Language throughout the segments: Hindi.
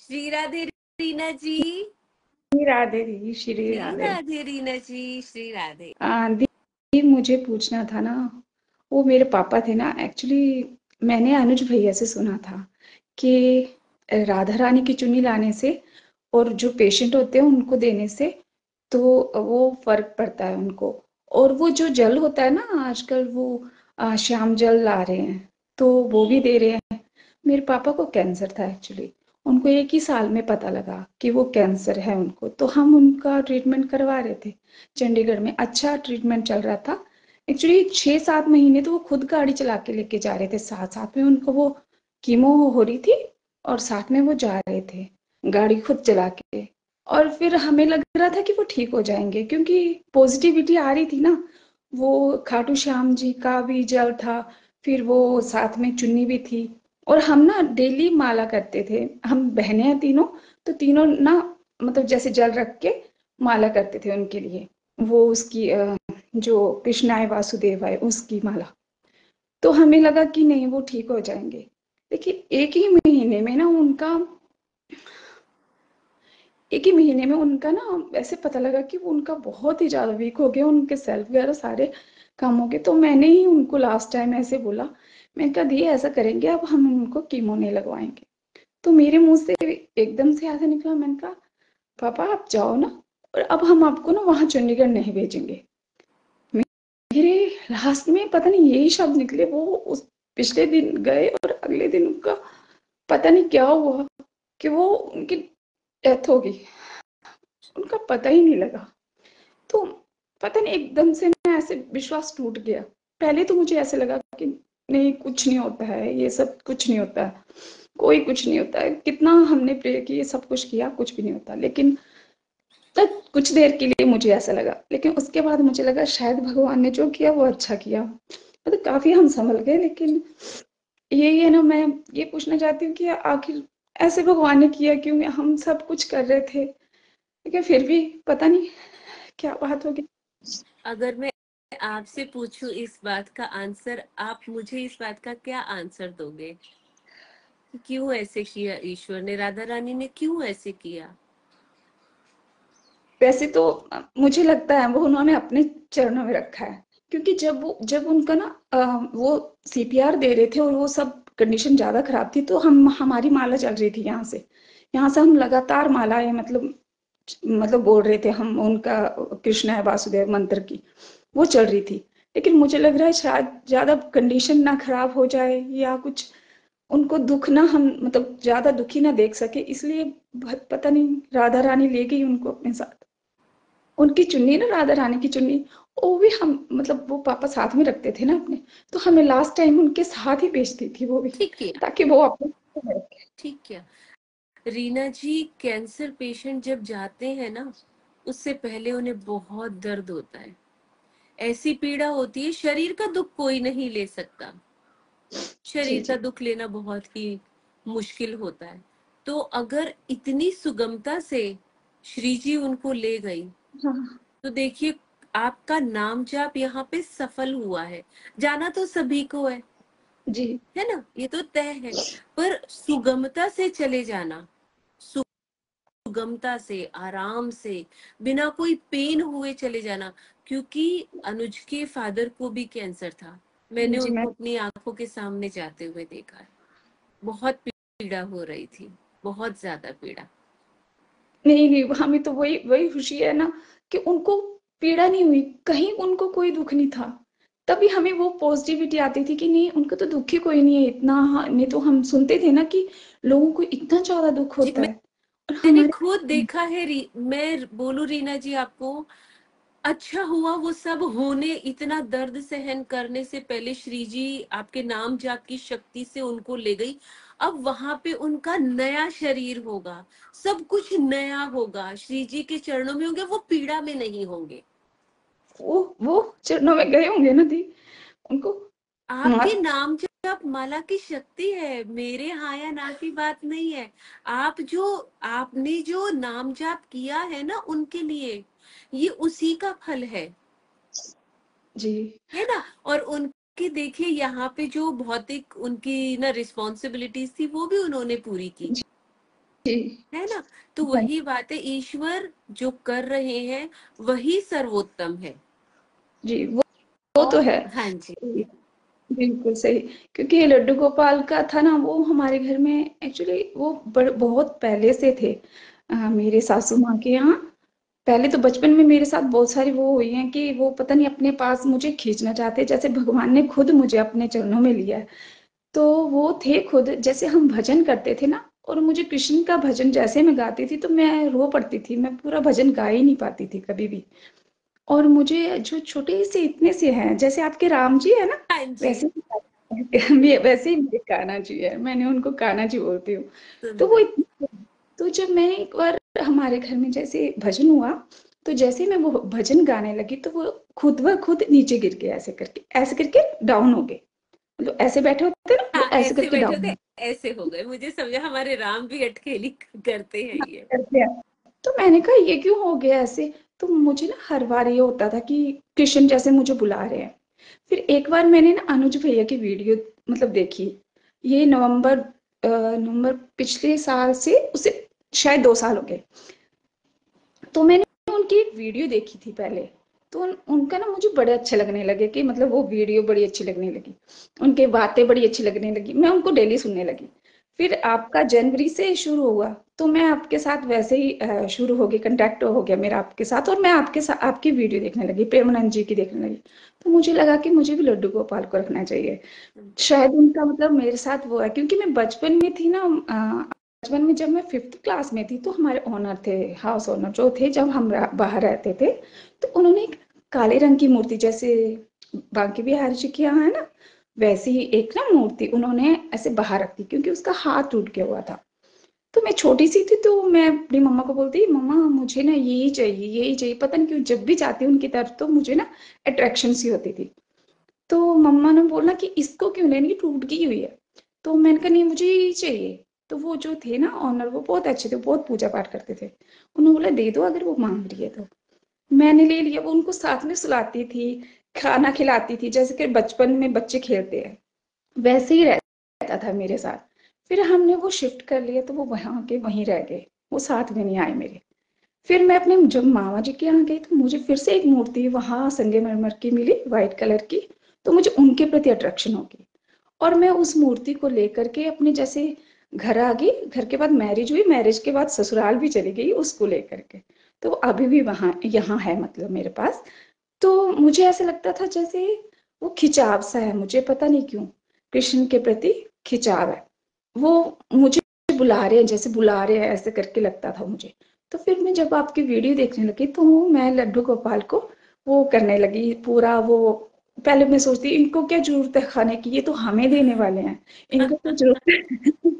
श्री राधे रीना जी। श्री राधे श्री राधे। रीना जी, श्री राधे। दी, मुझे पूछना था ना, वो मेरे पापा थे ना, एक्चुअली मैंने अनुज भैया से सुना था कि राधा रानी की चुन्नी लाने से और जो पेशेंट होते हैं उनको देने से तो वो फर्क पड़ता है उनको। और वो जो जल होता है ना, आजकल वो श्याम जल ला रहे हैं, तो वो भी दे रहे हैं। मेरे पापा को कैंसर था एक्चुअली, उनको एक ही साल में पता लगा कि वो कैंसर है उनको, तो हम उनका ट्रीटमेंट करवा रहे थे चंडीगढ़ में। अच्छा ट्रीटमेंट चल रहा था एक्चुअली। 6-7 महीने तो वो खुद गाड़ी चला के लेके जा रहे थे, साथ साथ में उनको वो कीमो हो रही थी और साथ में वो जा रहे थे गाड़ी खुद चला के। और फिर हमें लग रहा था कि वो ठीक हो जाएंगे क्योंकि पॉजिटिविटी आ रही थी ना। वो खाटू श्याम जी का भी जल था, फिर वो साथ में चुन्नी भी थी। और हम ना डेली माला करते थे, हम बहनें हैं तीनों, तो तीनों ना मतलब जैसे जल रख के माला करते थे उनके लिए। वो उसकी जो कृष्णाय वासुदेवाय उसकी माला। तो हमें लगा कि नहीं वो ठीक हो जाएंगे, लेकिन एक ही महीने में उनका ना ऐसे पता लगा कि वो उनका बहुत ही ज्यादा वीक हो गया, उनके सेल्फ वगैरह सारे कम हो गए। तो मैंने ही उनको लास्ट टाइम ऐसे बोला, मैंने कहा दी ऐसा करेंगे अब हम उनको कीमो नहीं लगवाएंगे। तो मेरे मुंह से एकदम से ऐसा निकला, मैंने कहा पापा आप जाओ ना, और अब हम आपको ना वहां चंडीगढ़ नहीं भेजेंगे। मेरे लास्ट में पता नहीं यही शब्द निकले। वो उस पिछले दिन गए और अगले दिन उनका पता नहीं क्या हुआ कि वो उनकी डेथ हो गई, उनका पता ही नहीं लगा। तो पता नहीं एकदम से ना ऐसे विश्वास टूट गया। पहले तो मुझे ऐसे लगा कि नहीं कुछ नहीं होता है, ये सब कुछ नहीं होता है, कोई कुछ नहीं होता है, कितना हमने प्रे किया सब कुछ किया कुछ भी नहीं होता। लेकिन तब कुछ देर के लिए मुझे ऐसा लगा, लेकिन उसके बाद मुझे लगा शायद भगवान ने जो किया वो अच्छा किया, मतलब काफी हम संभल गए। लेकिन यही है ना, मैं ये पूछना चाहती हूँ कि आखिर ऐसे भगवान ने किया क्यों? हम सब कुछ कर रहे थे लेकिन फिर भी पता नहीं क्या बात होगी। अगर मैं आपसे पूछूं इस बात का आंसर, आप मुझे इस बात का क्या आंसर दोगे कि क्यों ऐसे किया ईश्वर ने, राधा रानी ने क्यों ऐसे किया? वैसे तो मुझे लगता है वो उन्होंने अपने चरणों में रखा है, क्योंकि जब उनका ना वो सीपीआर दे रहे थे और वो सब कंडीशन ज्यादा खराब थी, तो हम हमारी माला चल रही थी यहाँ से हम लगातार मालाएं मतलब बोल रहे थे हम उनका कृष्ण है वासुदेव मंत्र की, वो चल रही थी। लेकिन मुझे लग रहा है शायद ज्यादा कंडीशन ना खराब हो जाए या कुछ उनको दुख ना हम मतलब ज्यादा दुखी ना देख सके, इसलिए पता नहीं राधा रानी ले गई उनको अपने साथ। उनकी चुन्नी ना, राधा रानी की चुन्नी, वो भी हम मतलब वो पापा साथ में रखते थे ना अपने, तो हमें लास्ट टाइम उनके साथ ही बेचती थी वो भी, ठीक किया, ताकि वो अपने रखे। ठीक किया। रीना जी, कैंसर पेशेंट जब जाते हैं ना, उससे पहले उन्हें बहुत दर्द होता है, ऐसी पीड़ा होती है, शरीर का दुख कोई नहीं ले सकता, जी शरीर का जी। दुख लेना बहुत ही मुश्किल होता है। तो अगर इतनी सुगमता से श्री जी उनको ले गई, हाँ तो देखिए आपका नाम जाप यहाँ पे सफल हुआ है। जाना तो सभी को जी है ना, ये तो तय है। पर सुगमता से चले जाना, सुगमता से, आराम से, बिना कोई पेन हुए चले जाना। क्योंकि अनुज के फादर को भी कैंसर था, मैंने जी। मैं उनको अपनी आंखों के सामने जाते हुए देखा है। बहुत पीड़ा हो रही थी, बहुत ज्यादा पीड़ा। नहीं नहीं, हमें तो वही वही खुशी है ना कि उनको पीड़ा नहीं हुई, कहीं उनको कोई दुख नहीं था। तभी हमें वो पॉजिटिविटी आती थी कि नहीं उनको तो दुख ही कोई नहीं है इतना। नहीं तो हम सुनते थे ना कि लोगों को इतना ज्यादा दुख जी, होता है और मैंने हमारे। खुद देखा है। मैं बोलूं रीना जी आपको, अच्छा हुआ वो सब होने, इतना दर्द सहन करने से पहले श्री जी आपके नाम जाप की शक्ति से उनको ले गई। अब वहां पे उनका नया शरीर होगा, सब कुछ नया होगा, श्री जी के चरणों में होंगे, वो पीड़ा में नहीं होंगे। वो चरणों में गए होंगे ना दी उनको। आपके नाम जाप माला की शक्ति है, मेरे हाँ या ना की बात नहीं है। आपने जो नाम जाप किया है ना उनके लिए, ये उसी का फल जी है ना। और उनकी देखिए यहाँ पे जो भौतिक उनकी ना रिस्पॉन्सिबिलिटीज थी, वो भी उन्होंने पूरी की। जी, है ना? तो हाँ वही बात है, ईश्वर जो कर रहे हैं वही सर्वोत्तम है। जी, वो तो और है। हाँ जी। बिल्कुल सही। क्योंकि ये लड्डू गोपाल का था ना, वो हमारे घर में एक्चुअली वो बहुत पहले से थे। मेरे सासू माँ के यहाँ पहले तो बचपन में मेरे साथ बहुत सारी वो हुई हैं कि वो पता नहीं अपने पास मुझे खींचना चाहते, जैसे भगवान ने खुद मुझे अपने चरणों में लिया है। तो वो थे खुद, जैसे हम भजन करते थे ना, और मुझे कृष्ण का भजन जैसे मैं गाती थी तो मैं रो पड़ती थी, मैं पूरा भजन गा ही नहीं पाती थी कभी भी। और मुझे जो छोटे से इतने से हैं, जैसे आपके राम जी है ना, हाँ जी। वैसे वैसे ही मेरे कान्हा जी है, मैंने उनको कान्हा जी बोलती हूँ। तो वो सुंदर। इतने, तो जब मैंने एक बार हमारे घर में जैसे भजन हुआ, तो जैसे मैं वो भजन गाने लगी तो वो खुद ब खुद नीचे गिर गए, ऐसे करके डाउन हो गए। मतलब ऐसे बैठे होते ना, वो हाँ, ऐसे ऐसे करके बैठे डाउन थे, ऐसे हो गए, मुझे समझा हमारे राम भी अटखेली करते हैं ये। करते हैं। तो मैंने कहा ये क्यों हो गया ऐसे। तो मुझे ना हर बार ये होता था कि कृष्ण जैसे मुझे बुला रहे हैं। फिर एक बार मैंने ना अनुज भैया की वीडियो मतलब देखी, ये नवंबर पिछले साल से उसे शायद 2 साल हो गए। तो मैंने उनकी एक वीडियो देखी थी पहले। तो उनका ना मुझे बड़े अच्छे लगने लगे, कि मतलब वो वीडियो बड़ी अच्छी लगने लगी, उनके बातें बड़ी अच्छी लगने लगी, मैं उनको डेली सुनने लगी। फिर आपका जनवरी से शुरू हुआ, तो मैं आपके साथ वैसे ही शुरू हो गई, कंटेक्ट हो गया मेरा आपके साथ, और मैं आपके साथ आपकी वीडियो देखने लगी, प्रेमानंद जी की देखने लगी। तो मुझे लगा कि मुझे भी लड्डू गोपाल को रखना चाहिए। शायद उनका मतलब मेरे साथ वो है, क्योंकि मैं बचपन में थी ना, बचपन में जब मैं 5th क्लास में थी तो हमारे ओनर थे, हाउस ओनर जो थे, जब हम बाहर रहते थे, तो उन्होंने एक काले रंग की मूर्ति, जैसे बांके बिहारी जी के यहाँ है ना, वैसी ही एक ना मूर्ति उन्होंने ऐसे बाहर रखी, क्योंकि उसका हाथ टूट गया हुआ था। तो मैं छोटी सी थी, तो मैं अपनी मम्मा को बोलती, मम्मा मुझे ना यही चाहिए, यही चाहिए। पता नहीं क्यों जब भी जाती उनकी तरफ तो मुझे ना अट्रैक्शन सी होती थी। तो मम्मा ने बोला कि इसको क्यों लेनी, ये टूट गई हुई है। तो मैंने कहा नहीं, मुझे यही चाहिए। तो वो जो थे ना ऑनर, वो बहुत अच्छे थे, बहुत पूजा पाठ करते थे। उन्होंने बोला दे दो अगर वो मांग रही है तो। मैंने ले लिया। वो उनको साथ में सुलाती थी, खाना खिलाती थी, जैसे कि बचपन में बच्चे खेलते हैं वैसे ही रहता था मेरे साथ। फिर हमने वो शिफ्ट कर लिया, तो वो वहां के वहीं रह गए, वो साथ में नहीं आए मेरे। फिर मैं अपने जब मामा जी के यहाँ गई तो मुझे फिर से एक मूर्ति वहां संगमरमर की मिली, व्हाइट कलर की। तो मुझे उनके प्रति अट्रैक्शन होगी, और मैं उस मूर्ति को लेकर के अपने जैसे घर आ गई। घर के बाद मैरिज हुई, मैरिज के बाद ससुराल भी चली गई उसको लेकर के। तो वो अभी भी वहां यहाँ है, मतलब मेरे पास। तो मुझे ऐसा लगता था जैसे वो खिंचाव सा है, मुझे पता नहीं क्यों कृष्ण के प्रति खिंचाव है। वो मुझे बुला रहे हैं, जैसे बुला रहे हैं ऐसे करके लगता था मुझे। तो फिर मैं जब आपकी वीडियो देखने लगी तो मैं लड्डू गोपाल को वो करने लगी पूरा वो। पहले मैं सोचती इनको क्या जरूरत है खाने की, ये तो हमें देने वाले हैं, इनको क्या जरूरत है।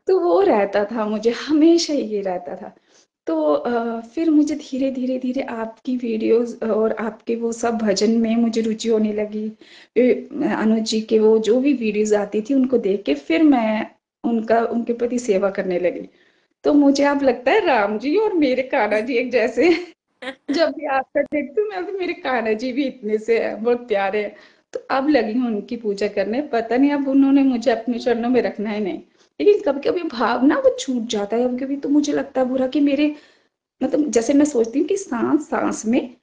तो वो रहता था, मुझे हमेशा ये रहता था। तो फिर मुझे धीरे धीरे धीरे आपकी वीडियोस और आपके वो सब भजन में मुझे रुचि होने लगी। अनुज जी के वो जो भी वीडियोस आती थी उनको देख के फिर मैं उनके प्रति सेवा करने लगी। तो मुझे अब लगता है राम जी और मेरे कान्हा जी एक जैसे हैं। जब भी आपका देखती हूँ मैं, तो मेरे कान्हा जी भी इतने से हैं, बहुत प्यारे हैं। तो अब लगी हूँ उनकी पूजा करने, पता नहीं अब उन्होंने मुझे अपने चरणों में रखना है नहीं। लेकिन कभी कभी भाव ना वो छूट जाता है, कभी कभी तो मुझे लगता है बुरा कि मेरे मतलब जैसे मैं सोचती हूँ कि सांस सांस में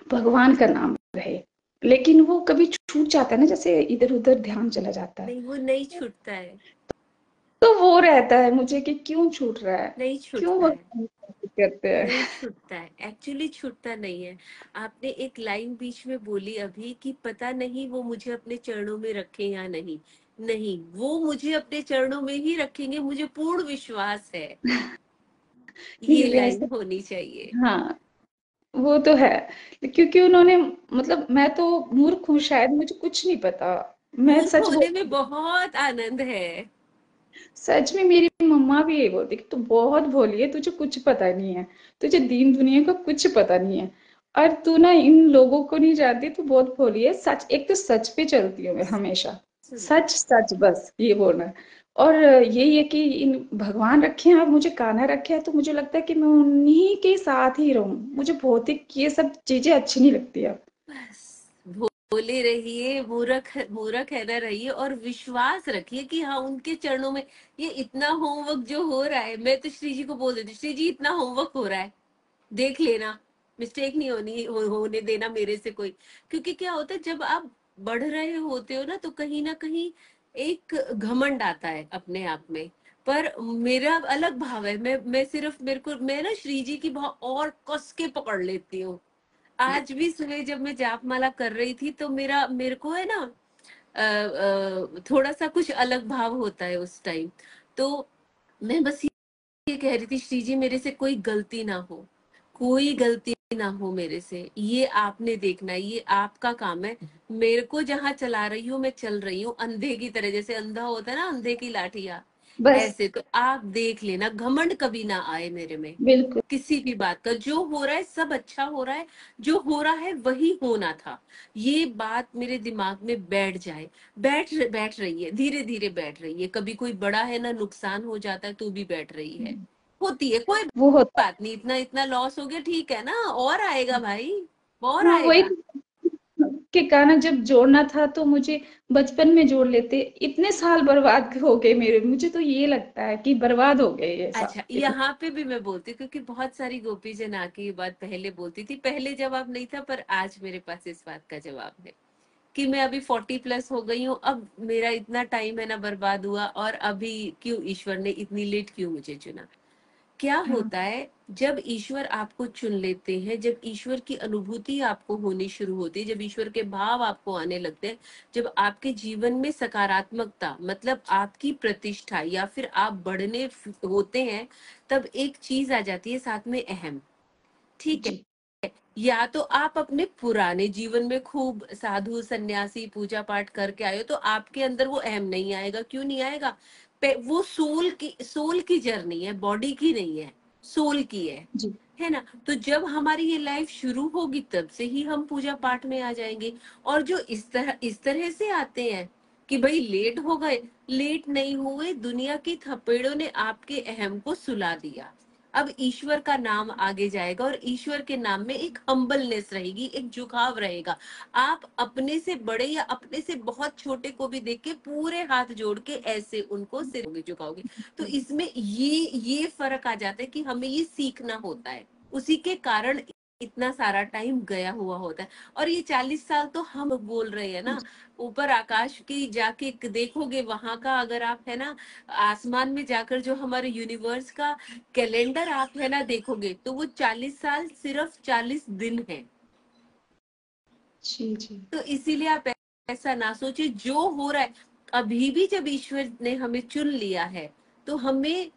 भगवान का नाम रहे, लेकिन वो कभी छूट जाता है ना, जैसे इधर उधर ध्यान चला जाता है। नहीं, वो नहीं छूटता है। तो वो रहता है मुझे कि क्यों छूट रहा है, नहीं क्यों छूटता है। भगवान ऐसे करते नहीं हैं। छूटता है, एक्चुअली छूटता नहीं है। आपने एक लाइन बीच में बोली अभी कि पता नहीं वो मुझे अपने चरणों में रखें या नहीं। नहीं, वो मुझे अपने चरणों में ही रखेंगे, मुझे पूर्ण विश्वास है। ये नहीं लाइन वैसे, होनी चाहिए। हाँ वो तो है। क्योंकि उन्होंने मतलब मैं तो मूर्ख हूँ शायद, मुझे कुछ नहीं पता। मैं मूर्ख सच होने में बोल, बहुत आनंद है। सच में मेरी मम्मा भी यही बोलती कि तू बहुत भोली है, तुझे कुछ पता नहीं है, तुझे दीन दुनिया का कुछ पता नहीं है, और तू ना इन लोगों को नहीं जानती, तू बहुत भोली है। सच, एक तो सच पे चलती हूँ मैं हमेशा, सुंदर। सच सच बस ये बोलना है। और यही है कि इन भगवान रखे हैं और मुझे कान्हा रखे हैं, तो मुझे लगता है कि मैं उन्हीं के साथ ही रहूं। मुझे भौतिक ये सब चीजें अच्छी नहीं लगती अब। बस बोले रहिए, मूर्ख मूर्ख है ना रहिए, और विश्वास रखिए कि हाँ उनके चरणों में ये इतना होमवर्क जो हो रहा है, मैं तो श्री जी को बोल देती, श्री जी इतना होमवर्क हो रहा है, देख लेना, मिस्टेक नहीं होने देना मेरे से कोई। क्योंकि क्या होता है जब आप बढ़ रहे होते हो ना कहीं एक घमंड आता है अपने आप में। पर मेरा अलग भाव है, मैं सिर्फ मेरे को मैं ना श्री जी की बहुत और कस के पकड़ लेती हूँ। आज भी सुबह जब मैं जाप माला कर रही थी तो मेरे को है ना थोड़ा सा कुछ अलग भाव होता है उस टाइम। तो मैं बस ये कह रही थी, श्री जी मेरे से कोई गलती ना हो, कोई गलती ना हो मेरे से, ये आपने देखना है, ये आपका काम है। मेरे को जहां चला रही हूँ मैं चल रही हूँ अंधे की तरह, जैसे अंधा होता है ना अंधे की लाठिया, बस ऐसे। तो आप देख लेना, घमंड कभी ना आए मेरे में बिल्कुल। किसी भी बात का। जो हो रहा है सब अच्छा हो रहा है, जो हो रहा है वही होना था, ये बात मेरे दिमाग में बैठ जाए। बैठ रही है, धीरे धीरे बैठ रही है। कभी कोई बड़ा है ना नुकसान हो जाता है तो भी बैठ रही है, होती है, कोई वो होता बात नहीं, इतना इतना लॉस हो गया, ठीक है ना, और आएगा भाई, और है। हाँ, वही आएगा। के गाना जब जोड़ना था तो मुझे बचपन में जोड़ लेते। इतने साल बर्बाद हो गए मेरे, मुझे तो ये लगता है कि बर्बाद हो गए ये सब अच्छा, इतने। यहाँ पे भी मैं बोलती हूँ क्योंकि बहुत सारी गोपी जन आके ये बात पहले बोलती थी, पहले जवाब नहीं था, पर आज मेरे पास इस बात का जवाब है कि मैं अभी 40+ हो गई हूँ, अब मेरा इतना टाइम है ना बर्बाद हुआ, और अभी क्यों ईश्वर ने इतनी लेट क्यों मुझे चुना। क्या हाँ होता है जब ईश्वर आपको चुन लेते हैं, जब ईश्वर की अनुभूति आपको होनी शुरू होती है, जब ईश्वर के भाव आपको आने लगते हैं, जब आपके जीवन में सकारात्मकता मतलब आपकी प्रतिष्ठा या फिर आप बढ़ने होते हैं, तब एक चीज आ जाती है साथ में अहम। ठीक है, जी या तो आप अपने पुराने जीवन में खूब साधु सन्यासी पूजा पाठ करके आए हो तो आपके अंदर वो अहम नहीं आएगा। क्यों नहीं आएगा? वो सोल की जर्नी है, बॉडी की नहीं है, सोल की जी है ना। तो जब हमारी ये लाइफ शुरू होगी तब से ही हम पूजा पाठ में आ जाएंगे। और जो इस तरह से आते हैं कि भाई लेट हो गए, लेट नहीं हुए, दुनिया की थपेड़ों ने आपके अहम को सुला दिया। अब ईश्वर का नाम आगे जाएगा और ईश्वर के नाम में एक हम्बलनेस रहेगी, एक झुकाव रहेगा। आप अपने से बड़े या अपने से बहुत छोटे को भी देख के पूरे हाथ जोड़ के ऐसे उनको सिर झुकाओगे। तो इसमें ये फर्क आ जाता है कि हमें ये सीखना होता है, उसी के कारण इतना सारा टाइम गया हुआ होता है। और ये 40 साल तो हम बोल रहे हैं ना, ऊपर आकाश की जाके देखोगे वहां का, अगर आप है ना आसमान में जाकर जो हमारे यूनिवर्स का कैलेंडर आप है ना देखोगे, तो वो 40 साल सिर्फ 40 दिन है। जी जी तो इसीलिए आप ऐसा ना सोचिए जो हो रहा है। अभी भी जब ईश्वर ने हमें चुन लिया है तो हमें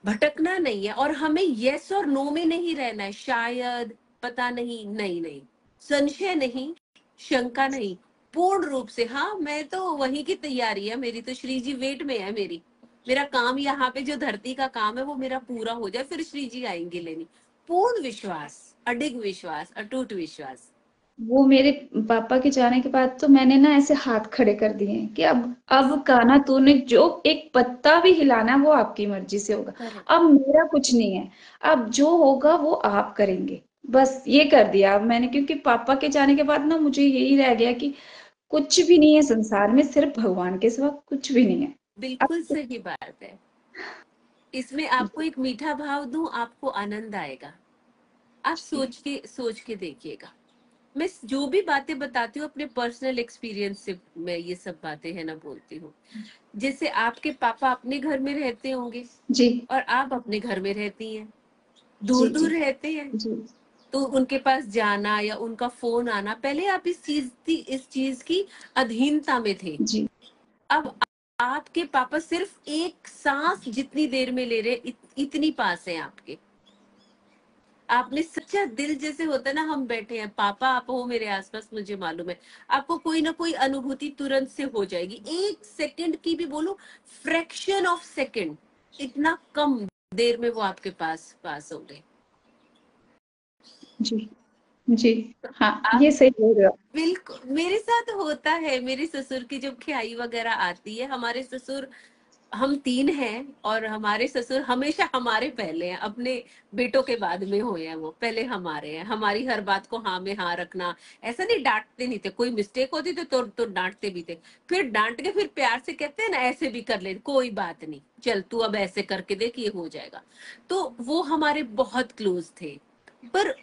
भटकना नहीं है, और हमें यस और नो में नहीं रहना है, शायद, पता नहीं, नहीं नहीं, संशय नहीं, शंका नहीं, पूर्ण रूप से हाँ मैं तो वही की तैयारी है मेरी, तो श्री जी वेट में है मेरी। मेरा काम यहाँ पे जो धरती का काम है वो मेरा पूरा हो जाए, फिर श्री जी आएंगे लेने। पूर्ण विश्वास, अडिग विश्वास, अटूट विश्वास। वो मेरे पापा के जाने के बाद तो मैंने ना ऐसे हाथ खड़े कर दिए हैं कि अब कान्हा तूने जो एक पत्ता भी हिलाना वो आपकी मर्जी से होगा। करेक्ट। अब मेरा कुछ नहीं है। अब जो होगा वो आप करेंगे। बस ये कर दिया अब मैंने, क्योंकि पापा के जाने के बाद ना मुझे यही रह गया कि कुछ भी नहीं है संसार में, सिर्फ भगवान के सिवा कुछ भी नहीं है। बिल्कुल अब सही बात है। इसमें आपको एक मीठा भाव दूं, आपको आनंद आएगा। आप जी सोच के देखिएगा। मैं जो भी बातें बताती हूँ अपने पर्सनल एक्सपीरियंस से मैं ये सब बातें है ना बोलती हूँ। जैसे आपके पापा अपने घर में रहते होंगे जी और आप अपने घर में रहती हैं, जी दूर जी दूर रहते हैं, जी तो उनके पास जाना या उनका फोन आना, पहले आप इस चीज की अधीनता में थे। जी अब आपके पापा सिर्फ एक सांस जितनी देर में ले रहे इतनी पास है आपके। आपने सच्चा दिल, जैसे होता है ना हम बैठे हैं, पापा आप हो मेरे आसपास, मुझे मालूम है आपको कोई ना कोई अनुभूति तुरंत से हो जाएगी, 1 सेकंड की भी बोलो, फ्रैक्शन ऑफ सेकंड, इतना कम देर में वो आपके पास पास होंगे। जी जी। हाँ आप ये सही बोल रहे हो। बिल्कुल, मेरे साथ होता है, मेरे ससुर की जब खियाई वगैरह आती है, हमारे ससुर हम 3 हैं और हमारे ससुर हमेशा हमारे पहले हैं, अपने बेटों के बाद में हुए हैं वो, पहले हमारे हैं। हमारी हर बात को हाँ में हाँ रखना, ऐसा नहीं डाँटते नहीं थे, कोई मिस्टेक होती तो डाँटते भी थे। फिर डाँट के फिर प्यार से कहते हैं ना ऐसे भी कर ले, कोई बात नहीं, चल तू अब ऐसे करके देख ये हो जाएगा। तो वो हमारे बहुत क्लोज़ थे। पर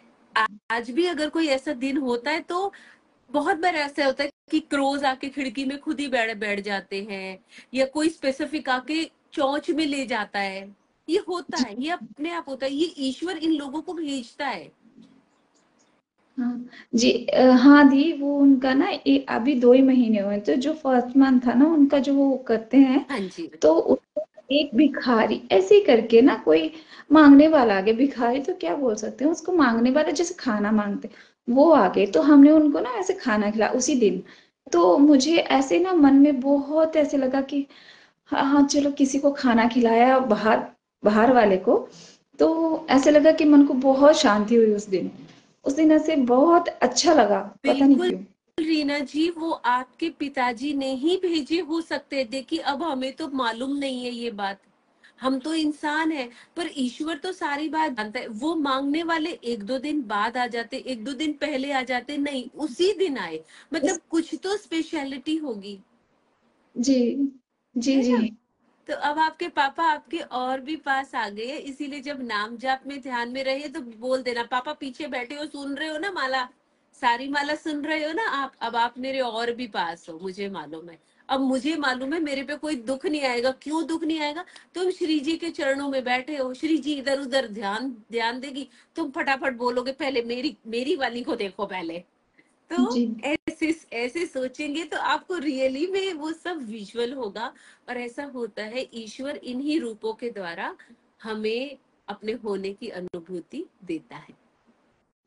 आज भी अगर कोई ऐसा दिन होता है तो बहुत बार ऐसा होता है कि क्रोज आके खिड़की में खुद ही बैठ बैठ जाते हैं, या कोई स्पेसिफिक आके चोंच में ले जाता है। ये होता जी है, ये अपने आप होता है, ये ईश्वर इन लोगों को भेजता है। हाँ जी। हाँ दी, वो उनका ना अभी 2 ही महीने हुए, तो जो फर्स्ट मंथ था ना उनका, जो वो करते हैं, हाँ जी। तो उसको एक भिखारी ऐसे ही करके ना, कोई मांगने वाला आ गया। भिखारी तो क्या बोल सकते हैं उसको, मांगने वाला जैसे खाना मांगते, वो आ गए। तो हमने उनको ना ऐसे खाना खिलाया उसी दिन। तो मुझे ऐसे ना मन में बहुत ऐसे लगा कि हाँ हाँ चलो किसी को खाना खिलाया, बाहर बाहर वाले को। तो ऐसे लगा कि मन को बहुत शांति हुई उस दिन। उस दिन ऐसे बहुत अच्छा लगा, पता नहीं बिल्कुल क्यों। रीना जी, वो आपके पिताजी ने ही भेजे हो सकते हैं। देखिए अब हमें तो मालूम नहीं है ये बात, हम तो इंसान है, पर ईश्वर तो सारी बात जानता है। वो मांगने वाले एक दो दिन बाद आ जाते, एक दो दिन पहले आ जाते, नहीं उसी दिन आए, इस मतलब कुछ तो स्पेशलिटी होगी, जी जी है जी। ना। तो अब आपके पापा आपके और भी पास आ गए हैं, इसीलिए जब नाम जाप में ध्यान में रहे तो बोल देना, पापा पीछे बैठे हो, सुन रहे हो ना माला, सारी माला सुन रहे हो ना आप, अब आप मेरे और भी पास हो, मुझे मालूम है। अब मुझे मालूम है मेरे पे कोई दुख नहीं आएगा। क्यों दुख नहीं आएगा? तुम श्री जी के चरणों में बैठे हो, श्री जी इधर उधर ध्यान ध्यान देगी, तुम फटाफट बोलोगे पहले मेरी मेरी वाली को देखो पहले। तो जी ऐसे ऐसे सोचेंगे तो आपको रियली में वो सब विजुअल होगा। और ऐसा होता है, ईश्वर इन्हीं रूपों के द्वारा हमें अपने होने की अनुभूति देता है।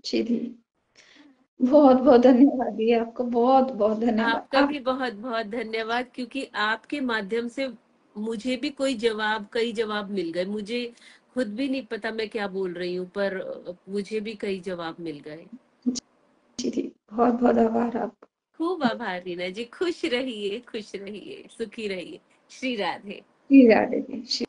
जी दी, बहुत बहुत धन्यवाद दी, आपको बहुत बहुत धन्यवाद आपका आप। भी बहुत बहुत धन्यवाद, क्योंकि आपके माध्यम से मुझे भी कोई जवाब, कई जवाब मिल गए। मुझे खुद भी नहीं पता मैं क्या बोल रही हूँ, पर मुझे भी कई जवाब मिल गए। जी दी, बहुत बहुत आभार आप। खूब आभार रीना जी, खुश रहिए, सुखी रहिए। श्री राधे। जी राधे जी।